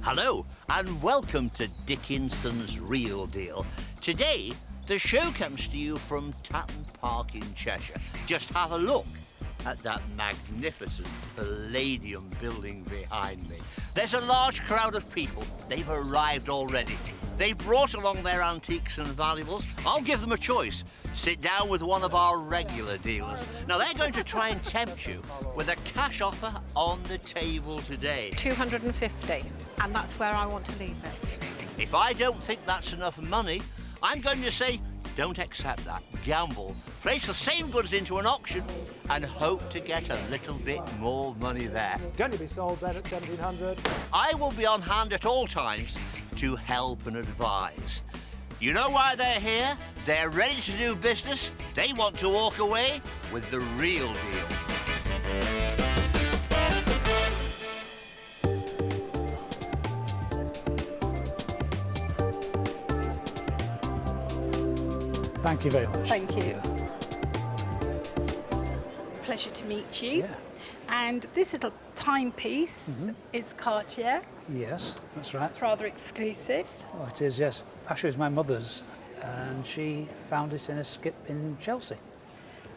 Hello, and welcome to Dickinson's Real Deal. Today, the show comes to you from Tatton Park in Cheshire. Just have a look at that magnificent Palladium building behind me. There's a large crowd of people. They've arrived already. They've brought along their antiques and valuables. I'll give them a choice. Sit down with one of our regular dealers. Now, they're going to try and tempt you with a cash offer on the table today. 250, and that's where I want to leave it. If I don't think that's enough money, I'm going to say, don't accept that. Gamble. Place the same goods into an auction and hope to get a little bit more money there. It's going to be sold then at 1,700. I will be on hand at all times to help and advise. You know why they're here? They're ready to do business. They want to walk away with the real deal. Thank you very much. Thank you. Pleasure to meet you. Yeah. And this little timepiece is Cartier. Yes, that's right. It's rather exclusive. Oh, it is, yes. Actually, it's my mother's, and she found it in a skip in Chelsea.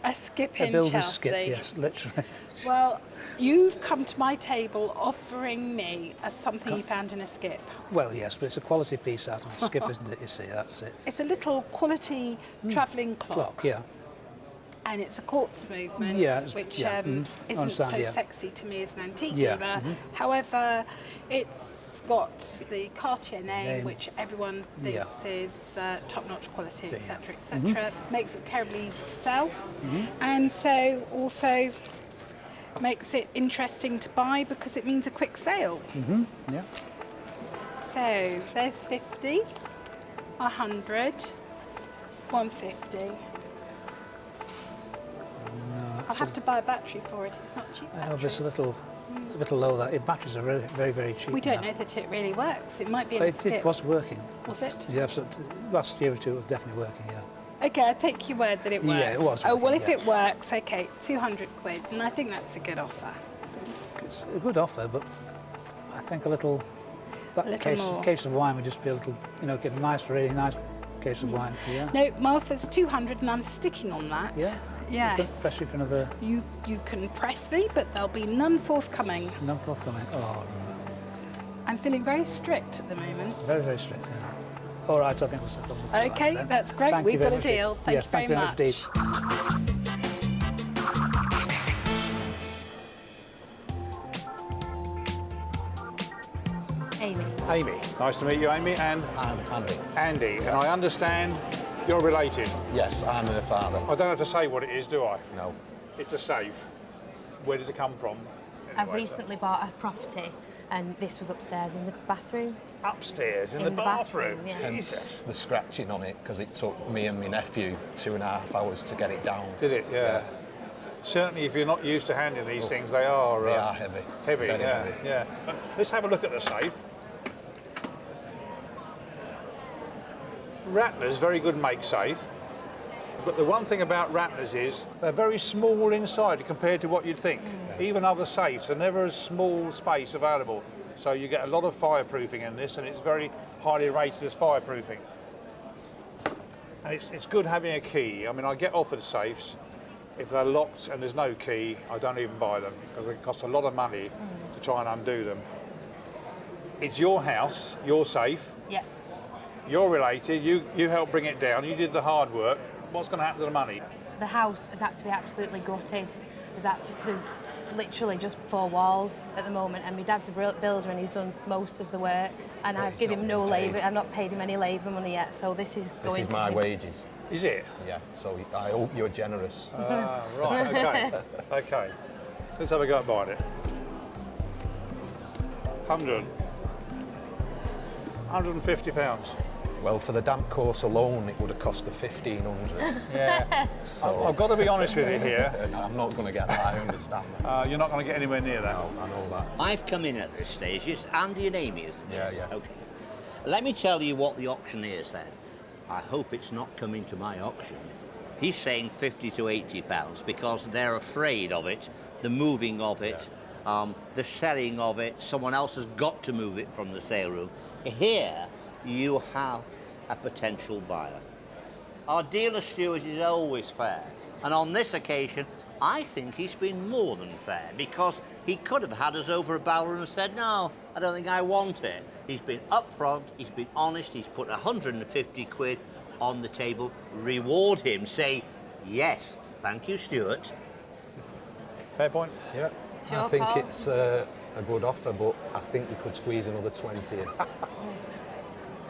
A skip A in builder's Chelsea. skip, yes, literally. Well, you've come to my table offering me something you found in a skip. Well, yes, but it's a quality piece out of the skip, isn't it? You see, that's it. It's a little quality travelling clock. Yeah. And it's a quartz movement, Yeah, which yeah, isn't understand, so yeah. sexy to me as an antique Yeah, dealer. However, it's got the Cartier name, which everyone thinks is top-notch quality, etc., etc. Makes it terribly easy to sell, and so also makes it interesting to buy because it means a quick sale. Yeah. So there's 50, 100, 150. I'll have to buy a battery for it. It's not cheap. I know, but it's a little low. That batteries are very, very, very cheap. We don't now. know that it really works. It might be in a It skip. was working. Was it? Yeah, so last year or two it was definitely working. Yeah. Okay, I take your word that it works. Yeah, it was Oh, well, working, if yeah. it works, okay, 200 quid, and I think that's a good offer. It's a good offer, but I think a little. That A little more. case of wine would just be a little, get a nice, really nice case of wine. Yeah. No, my offer's 200, and I'm sticking on that. Yeah. Yes. Especially for another. You can press me, but there'll be none forthcoming. None forthcoming. Oh, I'm feeling very strict at the moment. very, very strict. Yeah. All right, I think we'll settle on that Okay, then. that's great. Thank We've you very got a much deal. indeed. Thank Yeah, you very much indeed. Amy. Amy, nice to meet you, Amy, and Andy. Andy. And I understand you're related. Yes, I'm her father. I don't have to say what it is, do I? No. It's a safe. Where does it come from? I've Anyway, recently bought a property and this was upstairs in the bathroom. Upstairs in the In the bathroom. bathroom, yeah. Hence Jesus. the scratching on it, because it took me and my nephew 2.5 hours to get it down. Did it? Yeah. Certainly, if you're not used to handling these things, they are. They are heavy. Heavy, Very yeah. heavy. Yeah. Let's have a look at the safe. Ratner's very good make safe. But the one thing about Ratner's is they're very small inside compared to what you'd think. Even other safes are never a small space available. So you get a lot of fireproofing in this, and it's very highly rated as fireproofing. And it's good having a key. I mean, I get offered safes. If they're locked and there's no key, I don't even buy them because it costs a lot of money to try and undo them. It's your house, your safe. Yeah. You're related. You helped bring it down. You did the hard work. What's going to happen to the money? The house has had to be absolutely gutted. There's literally just 4 walls at the moment, and my dad's a builder and he's done most of the work, and But I've it's given him not no been paid. labour. I've not paid him any labour money yet, so this is going This is to my him. wages. Is it? Yeah, so I hope you're generous. Right, okay. Okay. Let's have a go at buying it. 150 pounds. Well, for the damp course alone, it would have cost her 1,500. Yeah. So I've got to be honest with you here. I'm not going to get that, I understand that. You're not going to get anywhere near that. No, I know that. I've come in at this stage. It's Andy and Amy, isn't it? Yeah, yeah. Okay. Let me tell you what the auctioneer said. I hope it's not coming to my auction. He's saying 50 to 80 pounds because they're afraid of it, the moving of it, the selling of it, someone else has got to move it from the sale room. Here, you have a potential buyer. Our dealer Stuart is always fair, and on this occasion, I think he's been more than fair, because he could have had us over a barrel and said, no, I don't think I want it. He's been upfront, he's been honest, he's put 150 quid on the table. Reward him, say, yes, thank you, Stuart. Fair point. Yeah. Sure, I think Paul. it's a good offer, but I think we could squeeze another 20 in.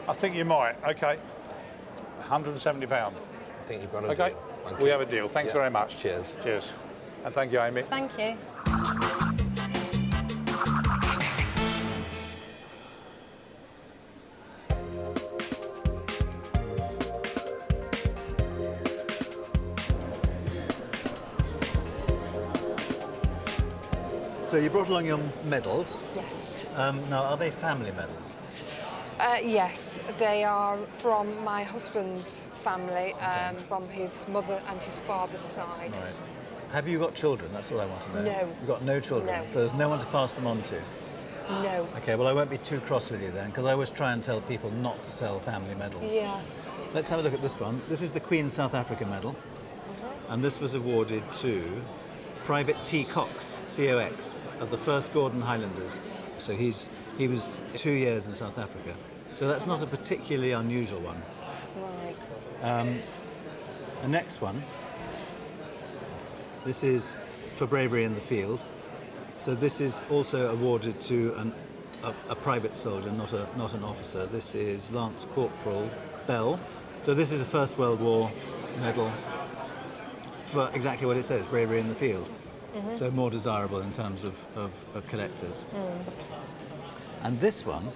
I think you might. Okay. £170. I think you've got a Okay. deal. Thank We you. have a deal. Thanks Yeah. very much. Cheers. Cheers. And thank you, Amy. Thank you. So you brought along your medals. Yes. Now, are they family medals? Yes, they are from my husband's family, from his mother and his father's side. Right. Have you got children? That's what I want to know. No. You've got no children? No. So there's no one to pass them on to? No. Okay, well, I won't be too cross with you then, because I always try and tell people not to sell family medals. Yeah. Let's have a look at this one. This is the Queen's South Africa medal, and this was awarded to Private T. Cox, COX, of the 1st Gordon Highlanders. So he was 2 years in South Africa. So that's not a particularly unusual one. Right. The next one, this is for bravery in the field. So this is also awarded to a private soldier, not an officer. This is Lance Corporal Bell. So this is a First World War medal for exactly what it says, bravery in the field. So more desirable in terms of collectors. And this one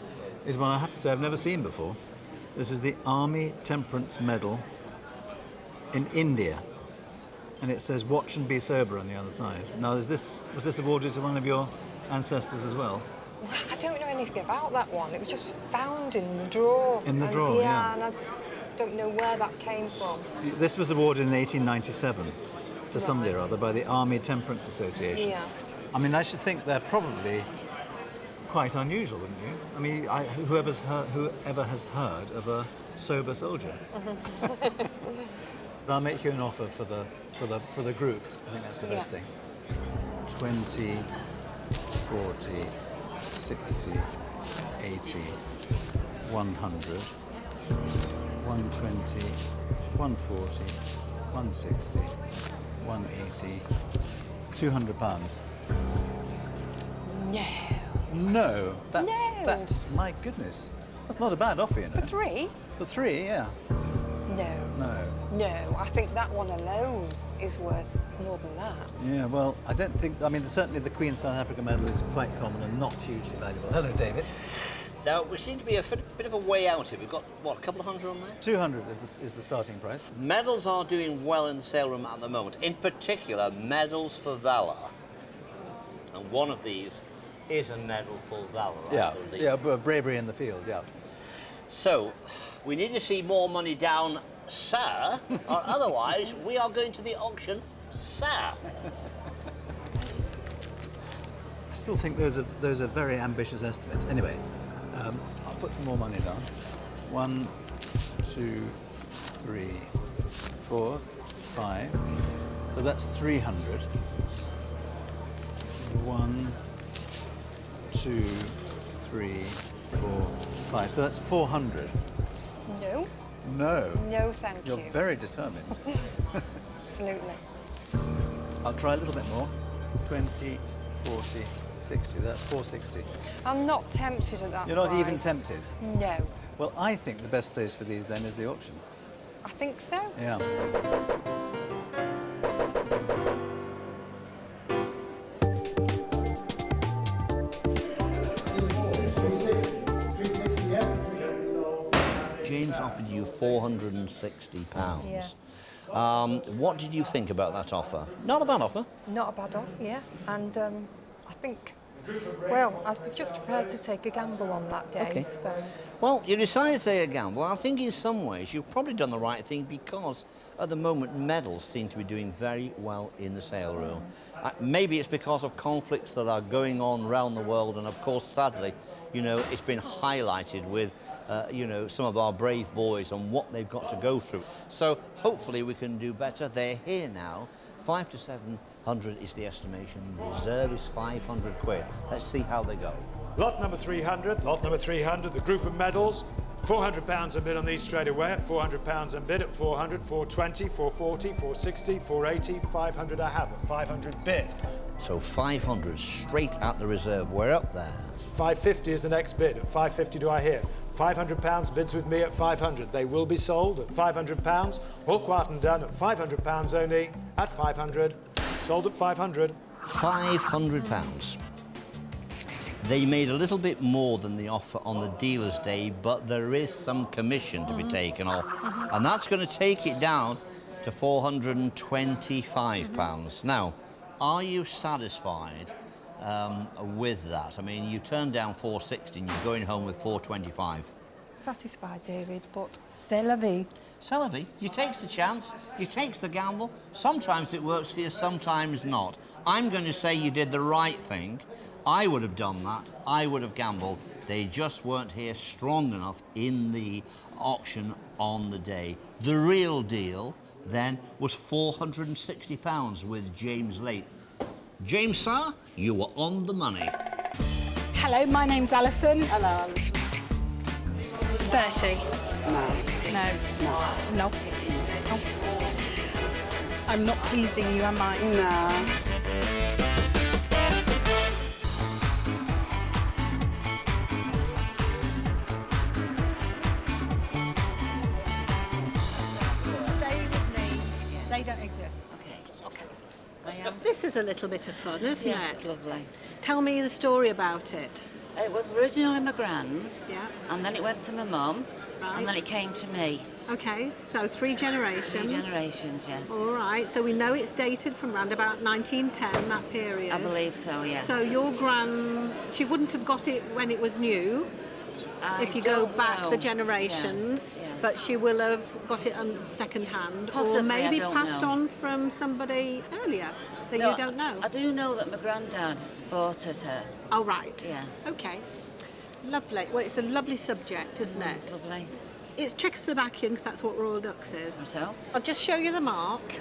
is one I have to say I've never seen before. This is the Army Temperance Medal in India. And it says, watch and be sober on the other side. Now, was this awarded to one of your ancestors as well? I don't know anything about that one. It was just found in the drawer. In the drawer, yeah. And I don't know where that came from. This was awarded in 1897 to somebody or other by the Army Temperance Association. Yeah. I mean, I should think they're probably quite unusual, wouldn't you? I mean, whoever has heard of a sober soldier. But I'll make you an offer for the group. I think that's the best thing. 20, 40, 60, 80, 100, 120, 140, 160, 180, £200. No. No, No. that's my goodness. That's not a bad offer, you know. For 3? For 3, yeah. No. No. No, I think that one alone is worth more than that. Yeah, well, I don't think. I mean, certainly the Queen's South Africa medal is quite common and not hugely valuable. Hello, David. Now, we seem to be a bit of a way out here. We've got, what, a couple of hundred on there? 200 is the starting price. Medals are doing well in the sale room at the moment. In particular, medals for valour. And one of these is a medal for valour, I believe. Yeah, bravery in the field, yeah. So, we need to see more money down, sir, or otherwise we are going to the auction, sir. I still think those are very ambitious estimates. Anyway, I'll put some more money down. 1, 2, 3, 4, 5. So that's 300. 1, 2, 3, 4, 5. So that's 400. No. No. No, thank You're you. very determined. Absolutely. I'll try a little bit more. 20, 40, 60. That's 460. I'm not tempted at that You're not even price. tempted? No. Well, I think the best place for these then is the auction. I think so. Yeah. James offered you £460. Yeah. What did you think about that offer? Not a bad offer. Not a bad offer, yeah. And I think, well, I was just prepared to take a gamble on that day, Okay. so... Well, you decided to take a gamble. I think in some ways you've probably done the right thing because at the moment medals seem to be doing very well in the sale room. Maybe it's because of conflicts that are going on around the world, and of course, sadly, you know, it's been highlighted with, you know, some of our brave boys and what they've got to go through. So hopefully we can do better. They're here now. 500 to 700 is the estimation. The reserve is 500 quid. Let's see how they go. Lot number 300, the group of medals. £400 a bid on these straight away at £400 a bid at 400, 420, 440, 460, 480, 500 I have at 500 bid. So 500 straight at the reserve. We're up there. 550 is the next bid. At 550 do I hear? £500 bids with me at 500. They will be sold at £500. All quiet and done at £500 only at 500. Sold at 500. £500. They made a little bit more than the offer on the dealer's day, but there is some commission to be taken off. And that's going to take it down to £425. Now, are you satisfied with that? I mean, you turned down 460 and you're going home with 425. Satisfied, David, but c'est la vie. C'est la vie. You takes the chance, you takes the gamble. Sometimes it works for you, sometimes not. I'm going to say you did the right thing. I would have done that. I would have gambled. They just weren't here strong enough in the auction on the day. The real deal then was £460 with James Late. James, sir, you were on the money. Hello, my name's Alison. Hello, Alison. 30. No. No. No. No. I'm not pleasing you, am I? No. Stay with me. They don't exist. Okay. This is a little bit of fun, isn't Yes, it? it's lovely. Tell me the story about it. It was originally my grand's, Yeah. and then it went to my mum, Right. and then it came to me. Okay, so 3 generations. 3 generations, yes. All right, so we know it's dated from around about 1910, that period. I believe so, yeah. So your gran, she wouldn't have got it when it was new, if you go don't back know. the generations, Yeah, yeah. but she will have got it on second hand, Possibly, or maybe I don't passed know. on from somebody earlier that No, you don't know. I do know that my granddad bought it her. Oh, right. Yeah. Okay. Lovely. Well, it's a lovely subject, isn't it? Lovely. It's Czechoslovakian because that's what Rodux is. So? I'll just show you the mark.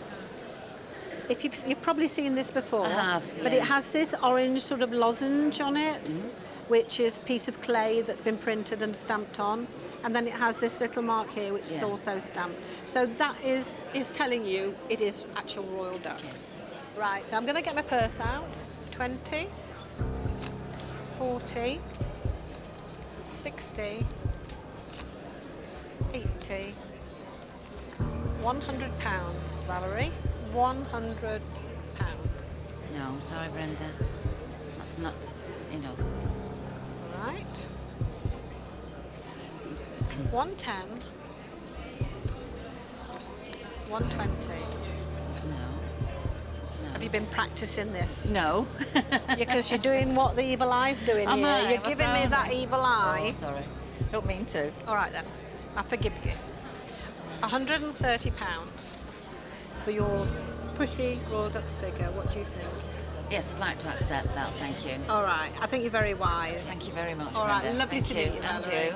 If you've probably seen this before, I have, but yeah. it has this orange sort of lozenge on it, which is a piece of clay that's been printed and stamped on, and then it has this little mark here, which is Yeah. also stamped. So that is telling you it is actual Royal Dux. Okay. Right. So I'm going to get my purse out. 20, 40, 60. 80, £100, Valerie. £100. No, I'm sorry, Brenda. That's not enough. All right. 110. 120. No. Have you been practicing this? No. Because you're doing what the evil eye's doing Am here. I? You're giving me that evil eye. Oh, sorry. Don't mean to. All right then. I forgive you. £130 for your pretty Rodux figure. What do you think? Yes, I'd like to accept that, thank you. All right. I think you're very wise. Thank you very much, All right. Brenda. Lovely Thank to meet you, And Valerie. you.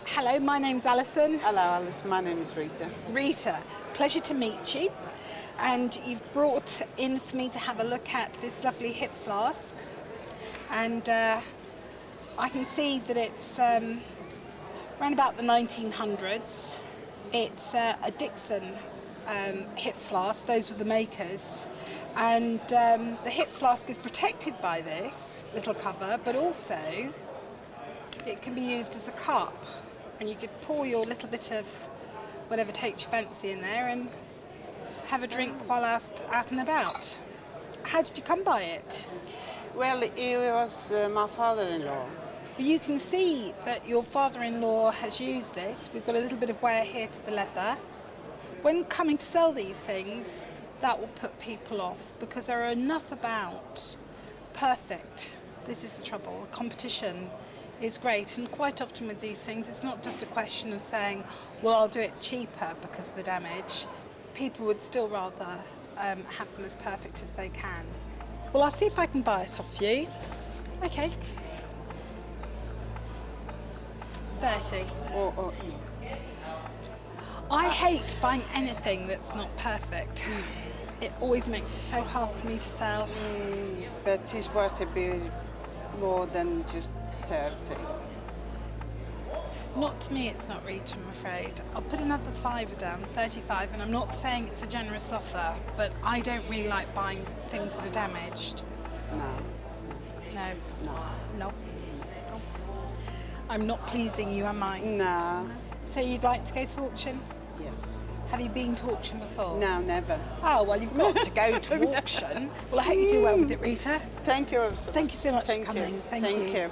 Hello, my name's Alison. Hello, Alice. My name is Rita. Rita, pleasure to meet you. And you've brought in for me to have a look at this lovely hip flask. And I can see that it's around about the 1900s. It's a Dixon hip flask, those were the makers. And the hip flask is protected by this little cover, but also it can be used as a cup. And you could pour your little bit of whatever takes your fancy in there and have a drink while out and about. How did you come by it? Well, it was my father-in-law. You can see that your father-in-law has used this. We've got a little bit of wear here to the leather. when coming to sell these things, that will put people off because there are enough about perfect. This is the trouble. Competition is great, and quite often with these things, it's not just a question of saying, well, I'll do it cheaper because of the damage. People would still rather have them as perfect as they can. Well, I'll see if I can buy it off you. Okay. 30. Oh. I hate buying anything that's not perfect. It always makes it so hard for me to sell. But it's worth a bit more than just 30. Not to me, it's not Rita, I'm afraid. I'll put another fiver down, 35, and I'm not saying it's a generous offer, but I don't really like buying things that are damaged. No. I'm not pleasing you, am I? No. So you'd like to go to auction? Yes. Have you been to auction before? No, never. Oh, well, you've got to go to auction. Well, I hope you do well with it, Rita. Thank you. Thank you so much for coming. Thank you.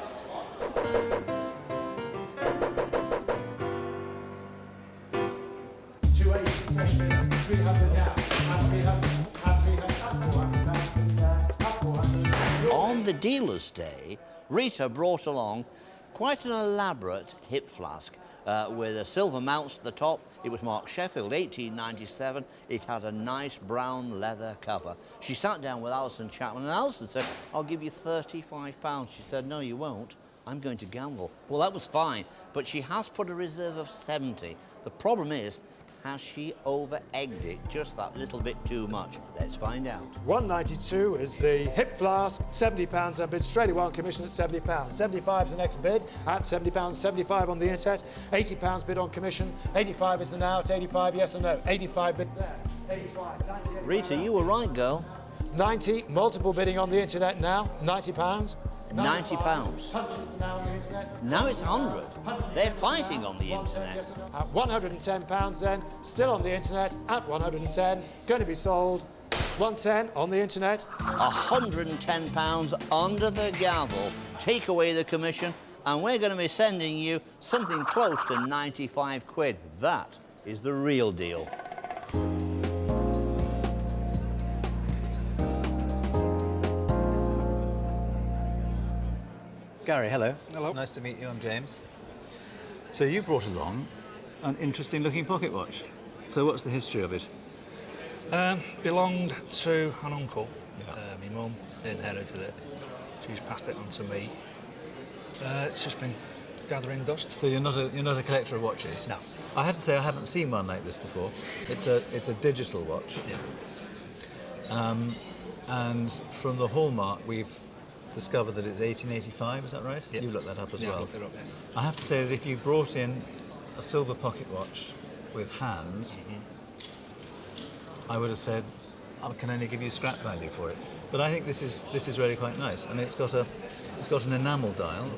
On the dealer's day, Rita brought along quite an elaborate hip flask with a silver mounts at the top. It was marked Sheffield 1897. It had a nice brown leather cover. She sat down with Alison Chapman and Alison said, I'll give you £35. She said, no, you won't. I'm going to gamble. Well, that was fine, but she has put a reserve of 70. The problem is, has she over-egged it just that little bit too much? Let's find out. 192 is the hip flask, £70 and bid straight away on commission at £70. 75 is the next bid at £70, 75 on the internet, £80 bid on commission, 85 is the now at 85, yes or no? 85 bid there, 85, 90, 85. Rita, you were right, girl. 90, multiple bidding on the internet now, £90. £90. 100 is the now on the internet. Now it's 100. They're fighting on the internet. At £110 then, still on the internet at 110, going to be sold 110 on the internet. £110 under the gavel. Take away the commission, and we're going to be sending you something close to 95 quid. That is the real deal. Gary, hello. Hello. Nice to meet you. I'm James. So you brought along an interesting-looking pocket watch. So what's the history of it? Belonged to an uncle. My mum inherited it. She's passed it on to me. It's just been gathering dust. So you're not a collector of watches? No. I have to say I haven't seen one like this before. It's a digital watch. Yeah. And from the hallmark we've discovered that it's 1885, is that right? Yeah. You looked that up as Yeah, well. I looked it up, yeah. I have to say that if you brought in a silver pocket watch with hands, I would have said, I can only give you scrap value for it. But I think this is really quite nice. I mean, it's got an enamel dial,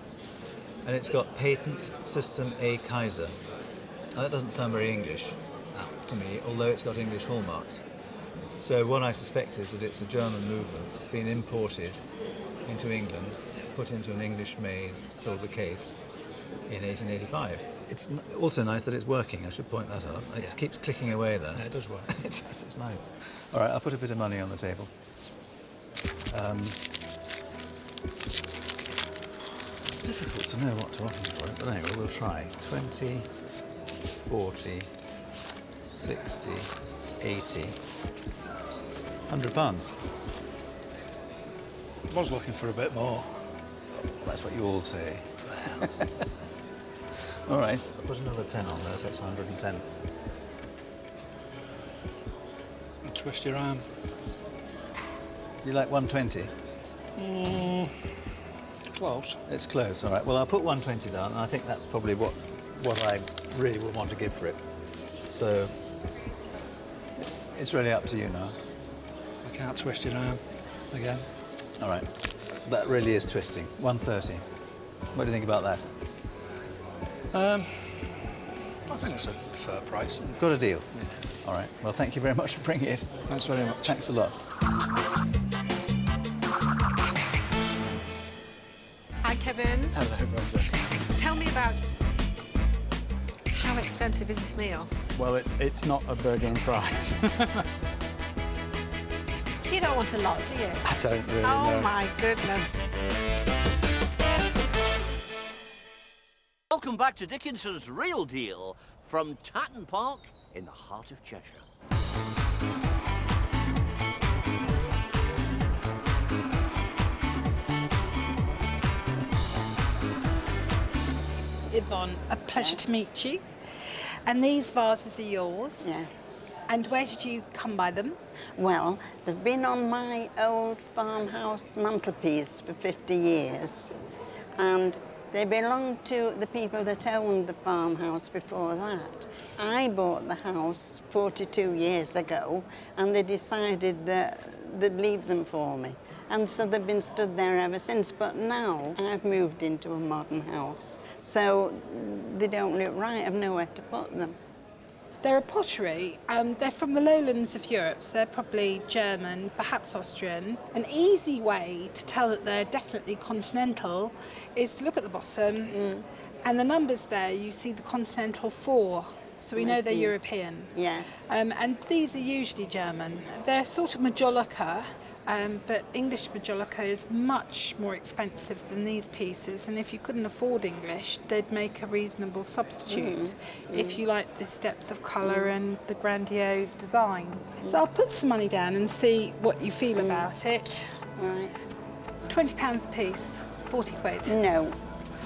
and it's got Patent System A Kaiser. Now, that doesn't sound very English to me, although it's got English hallmarks. So what I suspect is that it's a German movement that's been imported into England, put into an English-made silver case in 1885. It's also nice that it's working, I should point that out. It keeps clicking away there. Yeah, it does work. It's nice. All right, I'll put a bit of money on the table. Difficult to know what to offer for it, but anyway, we'll try. 20, 40, 60, 80, £100. I was looking for a bit more. That's what you all say. All right, I'll put another 10 on there, so that's 110. I'll twist your arm. You like 120? Close. It's close, all right. Well, I'll put 120 down, and I think that's probably what I really would want to give for it. So, it's really up to you now. I can't twist your arm again. All right. That really is twisting. 130. What do you think about that? I think it's a fair price. Got a deal? Yeah. All right. Well, thank you very much for bringing it. Thanks very much. Thanks a lot. Hi, Kevin. Hello, Brenda. Tell me about how expensive is this meal? Well, it's not a bargain price. You don't want a lot, do you? I don't really Oh know. my goodness. Welcome back to Dickinson's Real Deal from Tatton Park in the heart of Cheshire. Yvonne, a pleasure to meet you. And these vases are yours? Yes. And where did you come by them? Well, they've been on my old farmhouse mantelpiece for 50 years. And they belong to the people that owned the farmhouse before that. I bought the house 42 years ago, and they decided that they'd leave them for me. And so they've been stood there ever since. But now I've moved into a modern house, so they don't look right. I've nowhere to put them. They're a pottery, and they're from the lowlands of Europe, so they're probably German, perhaps Austrian. An easy way to tell that they're definitely Continental is to look at the bottom, and the numbers there, you see the Continental 4, so we know they're European. Yes. And these are usually German. They're sort of majolica, but English majolica is much more expensive than these pieces, and if you couldn't afford English, they'd make a reasonable substitute if you like this depth of colour and the grandiose design. So I'll put some money down and see what you feel about it. Right. £20 a piece, 40 quid. No,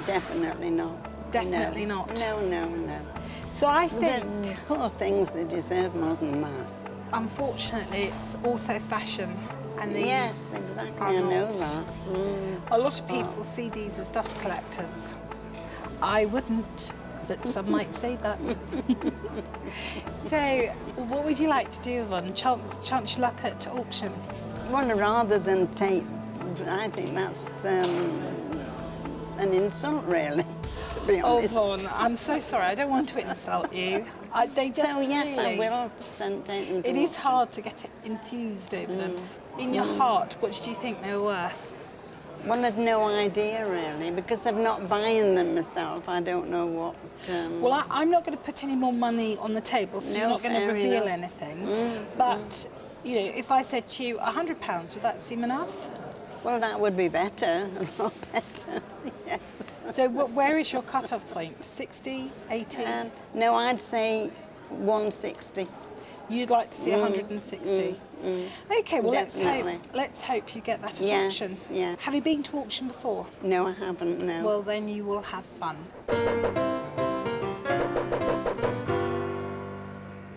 definitely not. Definitely no. not. No, no, no. So I think... The poor things, they deserve more than that. Unfortunately, it's also fashion. And these yes, exactly, are I know not. that. A lot of people see these as dust collectors. I wouldn't, but some might say that. So, what would you like to do, Yvonne? Chance your luck at auction? Well, rather than take, I think that's an insult, really, to be honest. Oh, Yvonne, I'm so sorry. I don't want to insult you. They just So, yes, I really- will take them to It is auction. hard to get enthused over them. In your heart, what do you think they're worth? Well, I've no idea, really, because I'm not buying them myself. I don't know what... Well, I'm not going to put any more money on the table, so you're No, not going to fair reveal enough. anything. But, you know, if I said to you £100, would that seem enough? Well, that would be better, a lot better, yes. So where is your cut-off point? 60, 80? No, I'd say 160. You'd like to see 160? Okay, well, Definitely. let's hope you get that at Yes, auction. yeah. Have you been to auction before? No, I haven't, no. Well, then you will have fun.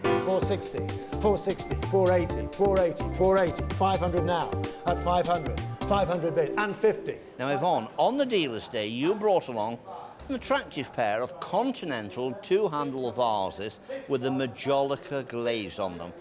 460, 460, 480, 480, 480, 500 now, at 500, 500 bid, and 50. Now, Yvonne, on the dealer's day, you brought along an attractive pair of Continental two-handle vases with a majolica glaze on them.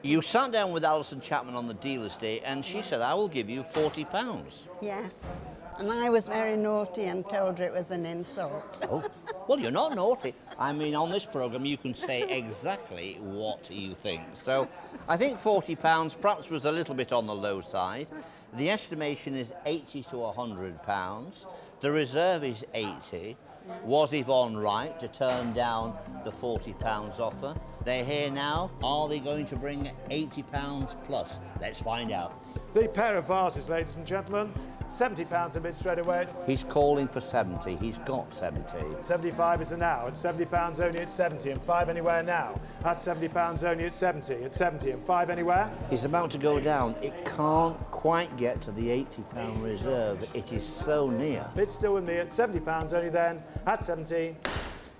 You sat down with Alison Chapman on the dealer's day and she said, I will give you £40. Yes, and I was very naughty and told her it was an insult. Oh, well, you're not naughty. I mean, on this programme, you can say exactly what you think. So I think £40 perhaps was a little bit on the low side. The estimation is £80 to £100. The reserve is 80. Was Yvonne right to turn down the £40 offer? They're here now. Are they going to bring £80 plus? Let's find out. The pair of vases, ladies and gentlemen, £70 a bid straight away. He's calling for 70. He's got 70. 75 is a now, at £70 only at 70, and 5 anywhere now. At £70 only at 70, and 5 anywhere. He's about to go down. It can't quite get to the £80 reserve. It is so near. Bid still with me at £70 only then, at 70.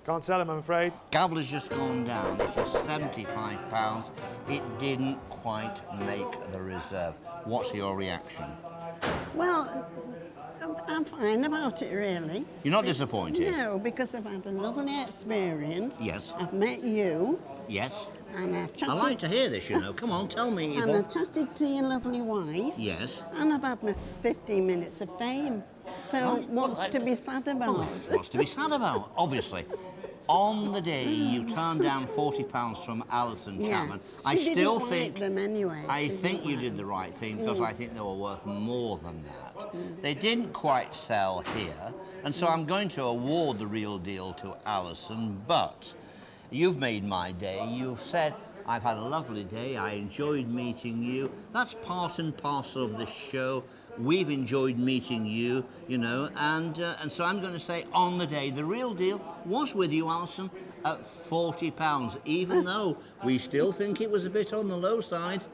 Can't sell them, I'm afraid. Gavel has just gone down. This is £75. It didn't quite make the reserve. What's your reaction? Well, I'm fine about it, really. You're not disappointed? No, because I've had a lovely experience. Yes. I've met you. Yes. And I chatted... I like to hear this, you know. Come on, tell me. And I chatted to your lovely wife. Yes. And I've had my 15 minutes of fame. So what's to be sad about? What's to be sad about? Obviously. On the day you turned down £40 from Alison Chapman, Yes. I She still didn't think like them anyway. I She think didn't you like did the right thing because I think they were worth more than that. They didn't quite sell here, and so I'm going to award the real deal to Alison, but You've made my day. You've said, I've had a lovely day, I enjoyed meeting you. That's part and parcel of this show. We've enjoyed meeting you, you know, and so I'm going to say on the day, the real deal was with you, Alison, at £40, even though we still think it was a bit on the low side.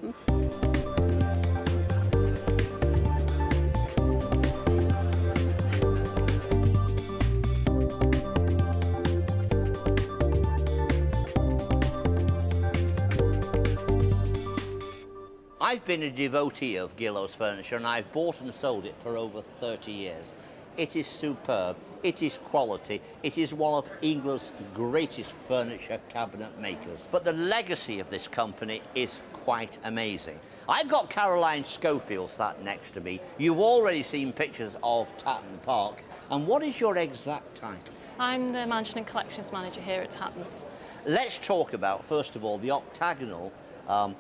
I've been a devotee of Gillows furniture and I've bought and sold it for over 30 years. It is superb, it is quality, it is one of England's greatest furniture cabinet makers. But the legacy of this company is quite amazing. I've got Caroline Schofield sat next to me. You've already seen pictures of Tatton Park. And what is your exact title? I'm the Managing and Collections Manager here at Tatton. Let's talk about, first of all, the octagonal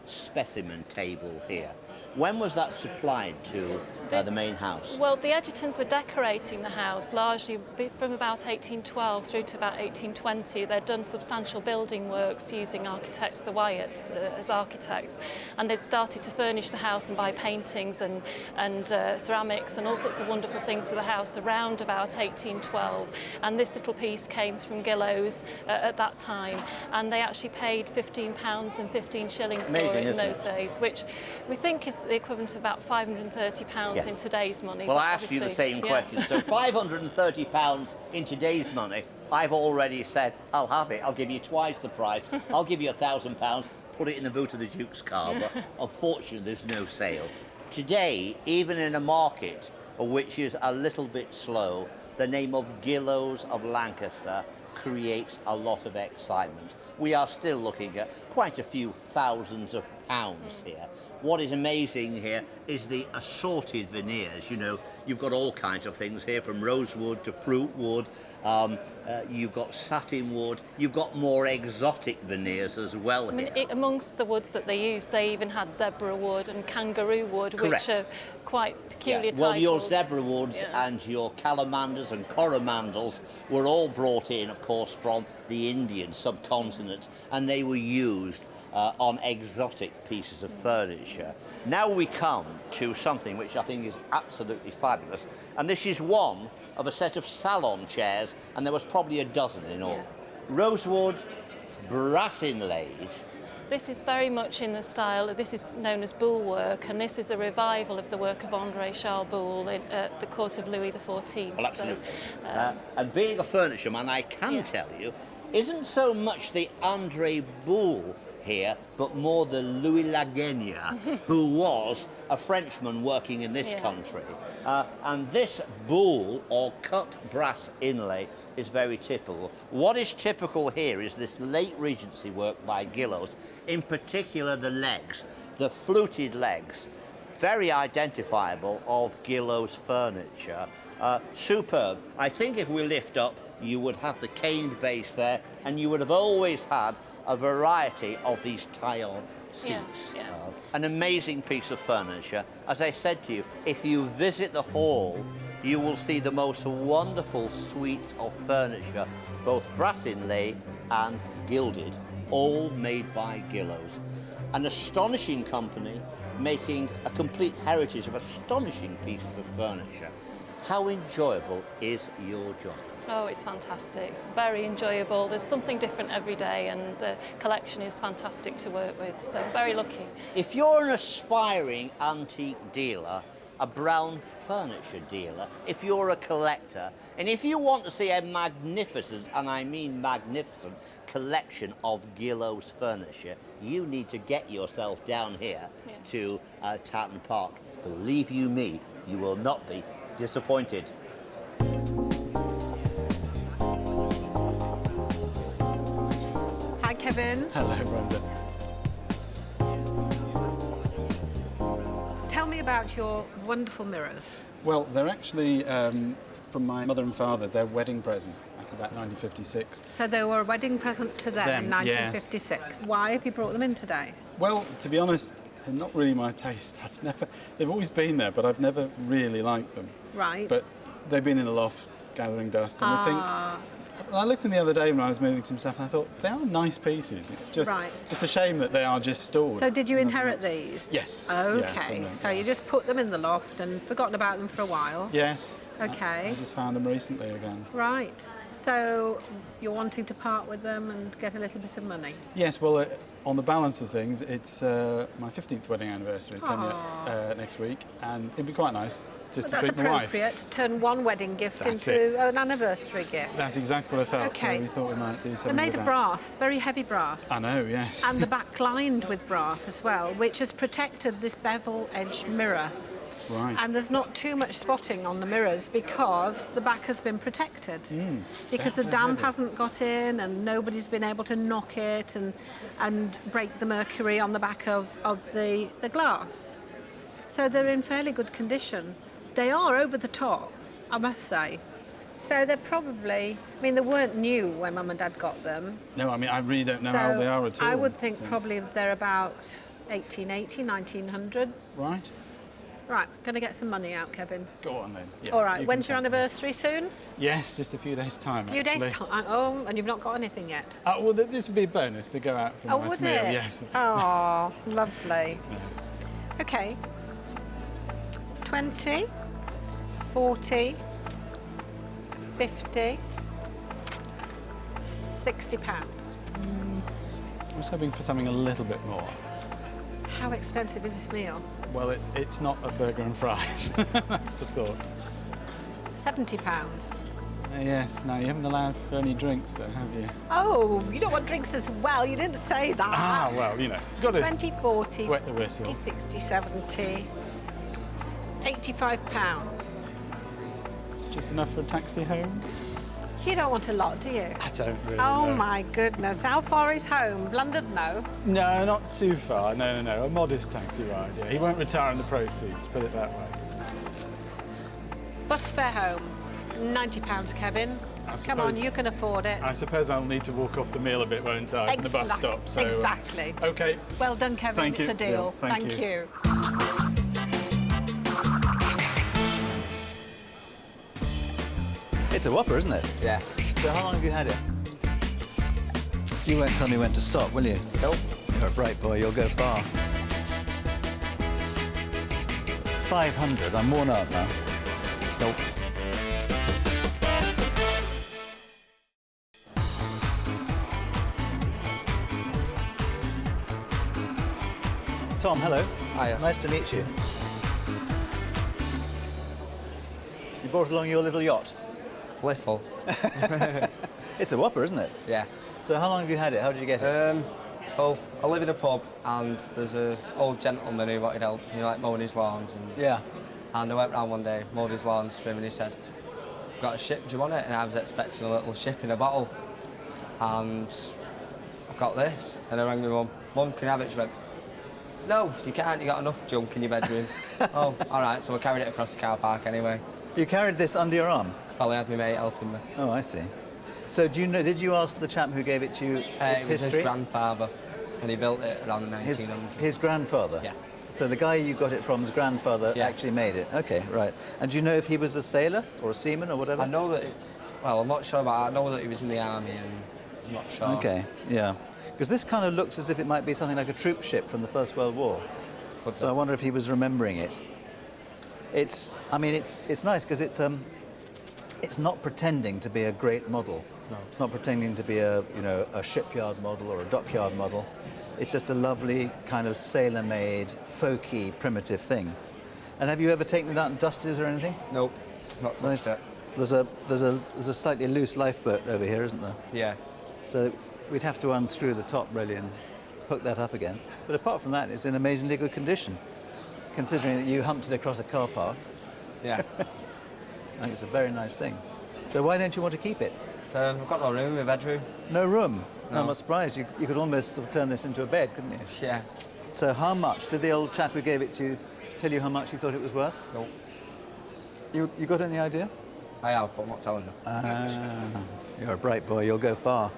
specimen table here. When was that supplied to the main house? Well, the Edgertons were decorating the house largely from about 1812 through to about 1820. They'd done substantial building works using architects, the Wyatts, as architects, and they'd started to furnish the house and buy paintings and ceramics and all sorts of wonderful things for the house around about 1812. And this little piece came from Gillows at that time, and they actually paid £15 and 15 shillings for it in those days, which we think is the equivalent of about £530 in today's money. Well, I asked you the same question. So £530 in today's money, I've already said, I'll have it. I'll give you twice the price. I'll give you £1,000, put it in the boot of the Duke's car. But unfortunately, there's no sale. Today, even in a market which is a little bit slow, the name of Gillows of Lancaster creates a lot of excitement. We are still looking at quite a few thousands of pounds here. What is amazing here is the assorted veneers. You know, you've got all kinds of things here, from rosewood to fruit wood. You've got satin wood. You've got more exotic veneers as well here. Amongst the woods that they used, they even had zebra wood and kangaroo wood, which are quite peculiar titles. Well, your zebra woods and your calamanders and coromandels were all brought in, of course, from the Indian subcontinent, and they were used on exotic pieces of furniture. Now we come to something which I think is absolutely fabulous, and this is one of a set of salon chairs, and there was probably a dozen in all. Rosewood, brass inlaid. This is very much in the style, this is known as Boule work, and this is a revival of the work of André Charles Boule at the court of Louis XIV. Well, absolutely. And being a furniture man, I can tell you, isn't so much the André Boule here, but more the Louis Lagenia, who was a Frenchman working in this country. And this Boule, or cut brass inlay, is very typical. What is typical here is this late Regency work by Gillows, in particular the legs, the fluted legs, very identifiable of Gillows furniture. Superb. I think if we lift up, you would have the caned base there, and you would have always had a variety of these tie-on suits. An amazing piece of furniture. As I said to you, if you visit the hall, you will see the most wonderful suites of furniture, both brass inlay and gilded, all made by Gillows. An astonishing company making a complete heritage of astonishing pieces of furniture. How enjoyable is your job? Oh, it's fantastic. Very enjoyable. There's something different every day, and the collection is fantastic to work with, so I'm very lucky. If you're an aspiring antique dealer, a brown furniture dealer, if you're a collector, and if you want to see a magnificent, and I mean magnificent, collection of Gillows furniture, you need to get yourself down here to Tatton Park. Believe you me, you will not be disappointed. Hi, Kevin. Hello, Brenda. Tell me about your wonderful mirrors. Well, they're actually from my mother and father, their wedding present back about 1956. So they were a wedding present to them in 1956. Yes. Why have you brought them in today? Well, to be honest, they're not really my taste. They've always been there, but I've never really liked them. Right. But they've been in the loft gathering dust. And I looked in the other day when I was moving some stuff, and I thought they are nice pieces. It's just it's a shame that they are just stored. So did you inherit these? Yes. Okay. Yeah, so you just put them in the loft and forgotten about them for a while. Yes. Okay. I just found them recently again. Right. So you're wanting to part with them and get a little bit of money? Yes, well, on the balance of things, it's my 15th wedding anniversary, next week, and it'd be quite nice just to treat my wife. That's appropriate, to turn one wedding gift That's into an anniversary gift. That's exactly what I felt, Okay. so we thought we might do something They're made with of that. brass, very heavy brass. I know, yes. And the back lined with brass as well, which has protected this bevel edge mirror. Right. And there's not too much spotting on the mirrors because the back has been protected. Because the damp hasn't got in and nobody's been able to knock it and break the mercury on the back of the glass. So they're in fairly good condition. They are over the top, I must say. So they're probably, I mean, they weren't new when Mum and Dad got them. No, I mean, I really don't know So how they are at all. I would think probably they're about 1880, 1900. Right. Right, going to get some money out, Kevin. Go on then. Yeah, All right, you when's can your take them. anniversary soon? Yes, just a few days' time. A few days' actually. time. Oh, and you've not got anything yet. Well, this would be a bonus to go out for a Oh, nice would meal. it? Yes. Oh, lovely. Okay. 20, 40, 50, 60 pounds. I was hoping for something a little bit more. How expensive is this meal? Well, it's not a burger and fries. That's the thought. 70 pounds. Yes. No, you haven't allowed for any drinks, though, have you? Oh, you don't want drinks as well. You didn't say that. Ah, well, you know, got to 20, 40, wet the whistle. 50, 60, 70, 85 pounds. Just enough for a taxi home? You don't want a lot, do you? I don't really Oh know. my goodness, how far is home? London, no? No, not too far. No. A modest taxi ride, yeah. He won't retire on the proceeds, put it that way. Bus fare home, £90, Kevin. Come on, you can afford it. I suppose I'll need to walk off the meal a bit, won't I, from the bus stop. So, exactly. OK. Well done, Kevin. Thank it's you, a deal. Jill. Thank you. It's a whopper, isn't it? Yeah. So how long have you had it? You won't tell me when to stop, will you? Nope. You're a bright boy, you'll go far. 500, I'm worn out now. Nope. Tom, hello. Hiya. Nice to meet you. You brought along your little yacht? Little. It's a whopper, isn't it? Yeah. So how long have you had it? How did you get it? Well, I live in a pub and there's an old gentleman who wanted help, like mowing his lawns. And, yeah. And I went round one day, mowed his lawns for him, and he said, "I've got a ship, do you want it?" And I was expecting a little ship in a bottle. And I got this, and I rang my mum. "Mum, can I have it?" She went, "No, you can't, you got enough junk in your bedroom." Oh, all right, so I carried it across the car park anyway. You carried this under your arm? Well, I had my mate helping me. Oh, I see. So do you know, did you ask the chap who gave it to you its It was history? his grandfather, and he built it around the 1900s. His grandfather? Yeah. So the guy you got it from's grandfather actually made it? Okay, right. And do you know if he was a sailor or a seaman or whatever? I know that, well, I'm not sure about it. I know that he was in the army, and I'm not sure. Okay, yeah. Because this kind of looks as if it might be something like a troop ship from the First World War. So I wonder if he was remembering it. It's nice because it's not pretending to be a great model. No. It's not pretending to be a shipyard model or a dockyard model. It's just a lovely kind of sailor-made, folky, primitive thing. And have you ever taken it out and dusted it or anything? Nope, not touched it. There's a slightly loose lifeboat over here, isn't there? Yeah. So we'd have to unscrew the top really and hook that up again. But apart from that, it's in amazingly good condition, considering that you humped it across a car park. Yeah. I think it's a very nice thing. So why don't you want to keep it? I've got no room in my bedroom. No room? No. I'm not surprised. You could almost sort of turn this into a bed, couldn't you? Yeah. So how much? Did the old chap who gave it to you tell you how much he thought it was worth? Nope. You got any idea? I have, but I'm not telling you. You're a bright boy, you'll go far.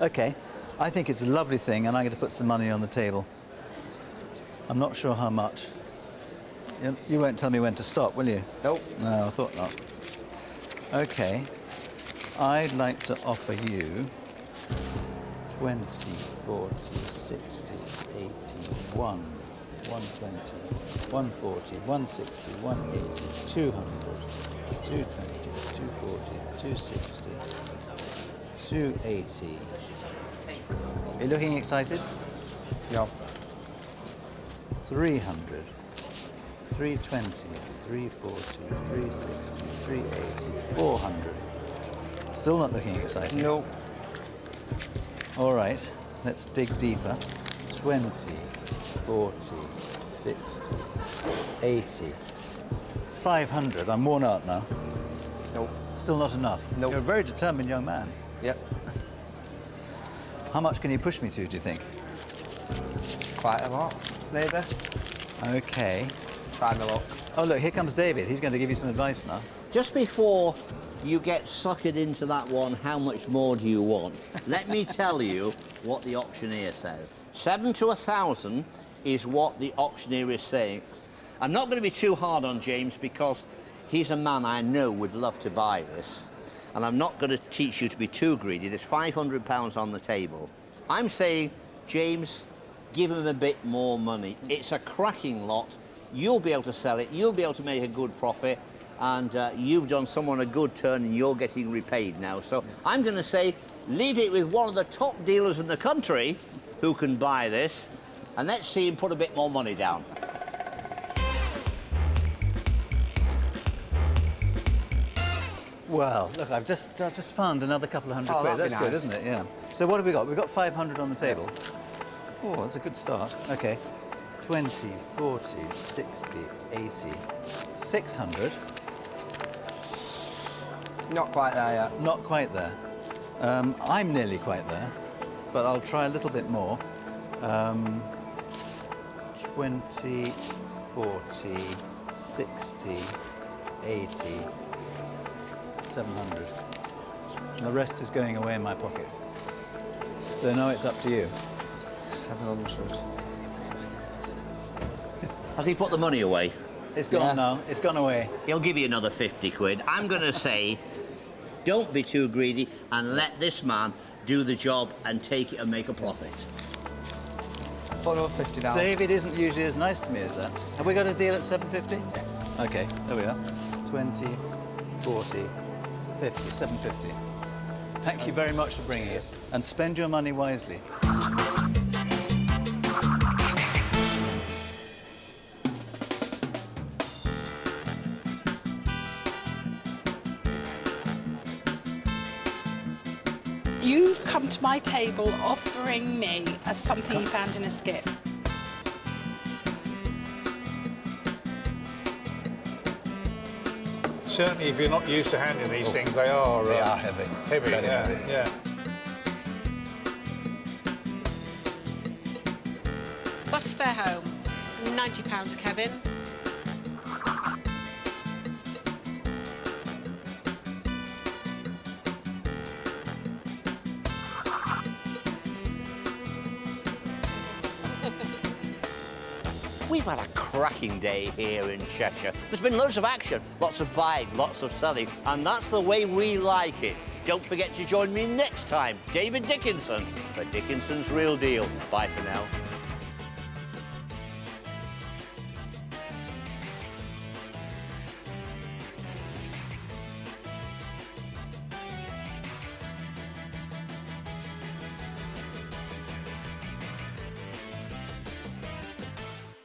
Okay, I think it's a lovely thing and I'm going to put some money on the table. I'm not sure how much. You won't tell me when to stop, will you? Nope. No, I thought not. Okay, I'd like to offer you 20, 40, 60, 80, 1, 120, 140, 160, 180, 200, 220, 240, 260, 280. Are you looking excited? Yeah. 300, 320, 340, 360, 380, 400. Still not looking excited? No. All right, let's dig deeper. 20, 40, 60, 80, 500. I'm worn out now. Nope. Still not enough? Nope. You're a very determined young man. Yep. How much can you push me to, do you think? Quite a lot, maybe. Okay. Try my luck. Oh, look, here comes David. He's going to give you some advice now. Just before you get suckered into that one, how much more do you want? Let me tell you what the auctioneer says. 7 to 1,000 is what the auctioneer is saying. I'm not going to be too hard on James because he's a man I know would love to buy this. And I'm not going to teach you to be too greedy. There's £500 on the table. I'm saying, James, give him a bit more money. It's a cracking lot. You'll be able to sell it. You'll be able to make a good profit. And you've done someone a good turn and you're getting repaid now. So I'm going to say, leave it with one of the top dealers in the country who can buy this. And let's see him put a bit more money down. Well, look, I've just found another couple of hundred quid. That's good, isn't it? Yeah. So what have we got? We've got 500 on the table. Oh, that's a good start. Okay. 20, 40, 60, 80, 600. Not quite there yet. Not quite there. I'm nearly quite there, but I'll try a little bit more. 20, 40, 60, 80, 700. And the rest is going away in my pocket. So now it's up to you. 700. Has he put the money away? It's gone now. It's gone away. He'll give you another 50 quid. I'm going to say, don't be too greedy and let this man do the job and take it and make a profit. Put another 50 down. David isn't usually as nice to me as that. Have we got a deal at 750? Yeah. Okay, there we are. 20, 40, 50, 750. Thank you very much for bringing it. And spend your money wisely. You've come to my table offering me something you found in a skip. Certainly, if you're not used to handling these things, they are heavy. Heavy, Very yeah, heavy. yeah. Bus fare home, £90, Kevin. We've had a cracking day here in Cheshire. There's been loads of action, lots of buying, lots of selling, and that's the way we like it. Don't forget to join me next time, David Dickinson, for Dickinson's Real Deal. Bye for now.